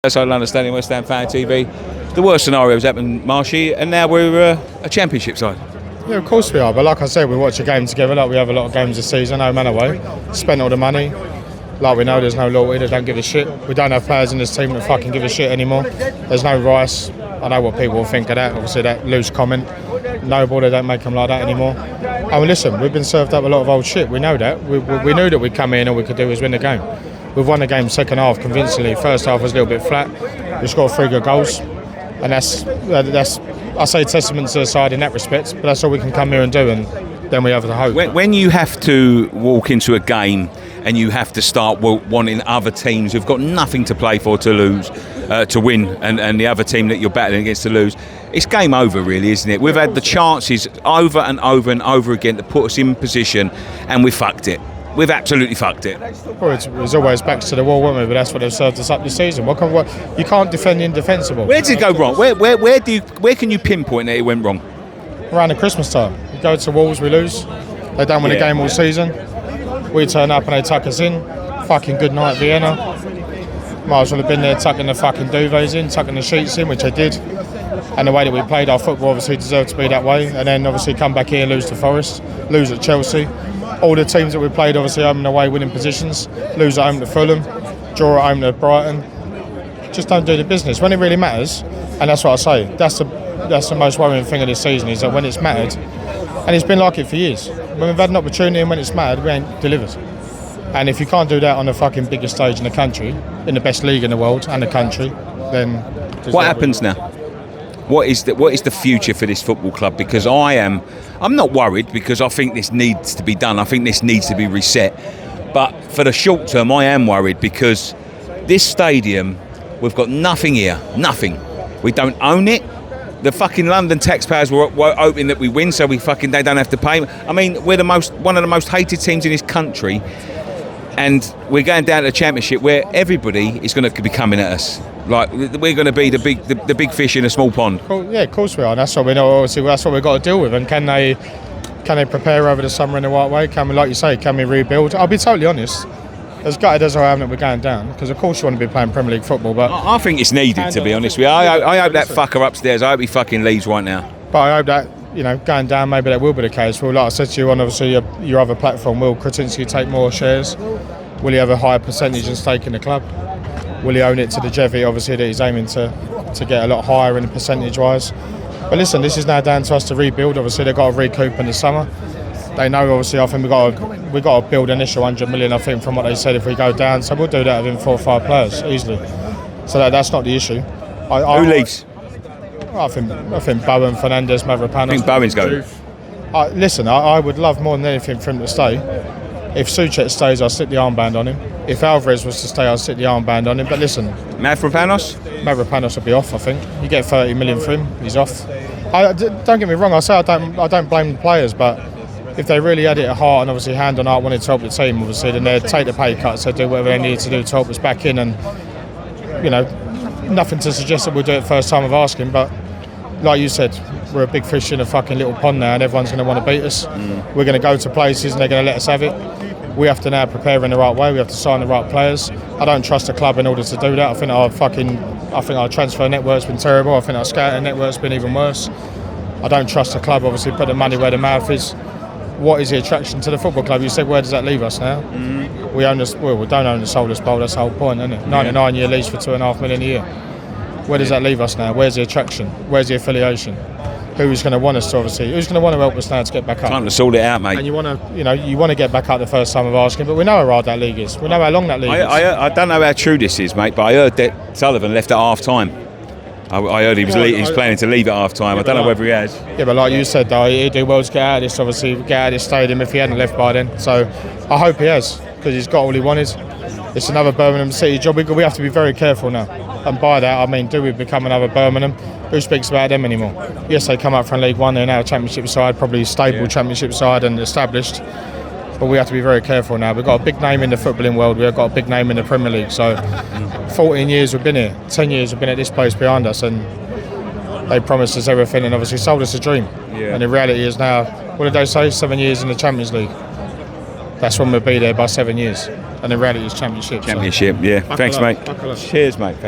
That's our understanding West Ham Fan TV. The worst scenario has happened, Marshy, and now we're a championship side. Yeah, of course we are. But like I said, we watch a game together. Like we have a lot of games this season, home and away. Spent all the money. Like we know there's no loyalty. They don't give a shit. We don't have players in this team that fucking give a shit anymore. There's no Rice. I know what people will think of that. Obviously, that loose comment. No ball, they don't make them like that anymore. And listen, we've been served up a lot of old shit. We know that. We knew that we'd come in and all we could do was win the game. We've won the game second half convincingly. First half was a little bit flat. We scored 3 good goals, and that's I say testament to the side in that respect. But that's all we can come here and do, and then we have the hope. When you have to walk into a game and you have to start wanting other teams who've got nothing to play for to lose, to win, and the other team that you're battling against to lose, it's game over, really, isn't it? We've had the chances over and over and over again to put us in position, and we fucked it. We've absolutely fucked it. Well, it's always backs to the wall, weren't we? But that's what they've served us up this season. You can't defend the indefensible. Where did it go wrong? Where can you pinpoint that it went wrong? Around the Christmas time. You go to Wolves, we lose. They don't win a game all season. We turn up and they tuck us in. Fucking good night, Vienna. Might as well have been there tucking the fucking duvets in, tucking the sheets in, which they did. And the way that we played our football obviously deserved to be that way. And then obviously come back here and lose to Forest, lose at Chelsea. All the teams that we played obviously home and away winning positions, lose at home to Fulham, draw at home to Brighton. Just don't do the business when it really matters. And that's what I say. That's the most worrying thing of this season, is that when it's mattered, and it's been like it for years, when we've had an opportunity and when it's mattered, we ain't delivered. And if you can't do that on the fucking biggest stage in the country, in the best league in the world and the country, then what happens now? What is the future for this football club? Because I'm not worried, because I think this needs to be done. I think this needs to be reset. But for the short term, I am worried, because this stadium, we've got nothing here, nothing. We don't own it. The fucking London taxpayers were hoping that we win, so they don't have to pay. I mean, we're one of the most hated teams in this country, and we're going down to the Championship where everybody is going to be coming at us. Like, we're going to be the big fish in a small pond. Yeah, of course we are. And that's what we know. Obviously, that's what we've got to deal with. And can they prepare over the summer in the right way? Can we, like you say, can we rebuild? I'll be totally honest. As gutted as I am that we're going down, because of course you want to be playing Premier League football, but I think it's needed, to be honest with you. I hope that fucker upstairs, I hope he fucking leaves right now. But I hope that, going down, maybe that will be the case. Well, like I said to you on obviously your other platform, will Krasinski take more shares? Will he have a higher percentage and stake in the club? Will he own it to the Jevy, obviously, that he's aiming to get a lot higher in percentage-wise? But listen, this is now down to us to rebuild. Obviously, they've got to recoup in the summer. They know, obviously, I think we've got to build an initial 100 million, I think, from what they said, if we go down. So we'll do that within 4 or 5 players, easily. So that's not the issue. Who leaves? I think Bowen, Fernandes, Mavropanos. I think Bowen's going. Listen, I would love more than anything for him to stay. If Souček stays, I'll stick the armband on him. If Alvarez was to stay, I'll stick the armband on him. But listen, Mavropanos will be off, I think. You get 30 million for him, he's off. Don't get me wrong, I say I don't blame the players, but if they really had it at heart and obviously hand on heart wanted to help the team, obviously, then they'd take the pay cuts, they'd do whatever they needed to do to help us back in. And nothing to suggest that we'll do it first time of asking, but like you said, we're a big fish in a fucking little pond now, and everyone's going to want to beat us. We're going to go to places and they're going to let us have it. We have to now prepare in the right way. We have to sign the right players. I don't trust the club in order to do that. I think our transfer network's been terrible. I think our scouting network's been even worse. I don't trust the club. Obviously, put the money where the mouth is. What is the attraction to the football club? You said, where does that leave us now? We don't own the Soulless Bowl. That's the whole point, isn't it? 99-year lease for $2.5 million a year. Where does that leave us now? Where's the attraction? Where's the affiliation? Who's going to want us to, obviously? Who's going to want to help us now to get back up? Time to sort it out, mate. And you want to get back up the first time of asking, but we know how hard that league is. We know how long that league is. I don't know how true this is, mate, but I heard that Sullivan left at half time. I heard he's planning to leave at half time. I don't know whether he has. Yeah, but like you said, though, he'd do well to get out of this, obviously, get out of this stadium if he hadn't left by then. So I hope he has, because he's got all he wanted. It's another Birmingham City job. We have to be very careful now. And by that, I mean, do we become another Birmingham? Who speaks about them anymore? Yes, they come up from League One. They're now a Championship side, probably stable Championship side and established. But we have to be very careful now. We've got a big name in the footballing world. We've got a big name in the Premier League. So 14 years we've been here. 10 years we've been at this place behind us. And they promised us everything and obviously sold us a dream. Yeah. And the reality is now, what did they say? 7 years in the Champions League. That's when we'll be there by 7 years. And the reality is Championship. Championship, so. Yeah. Thanks, mate. Cheers, mate. Thanks.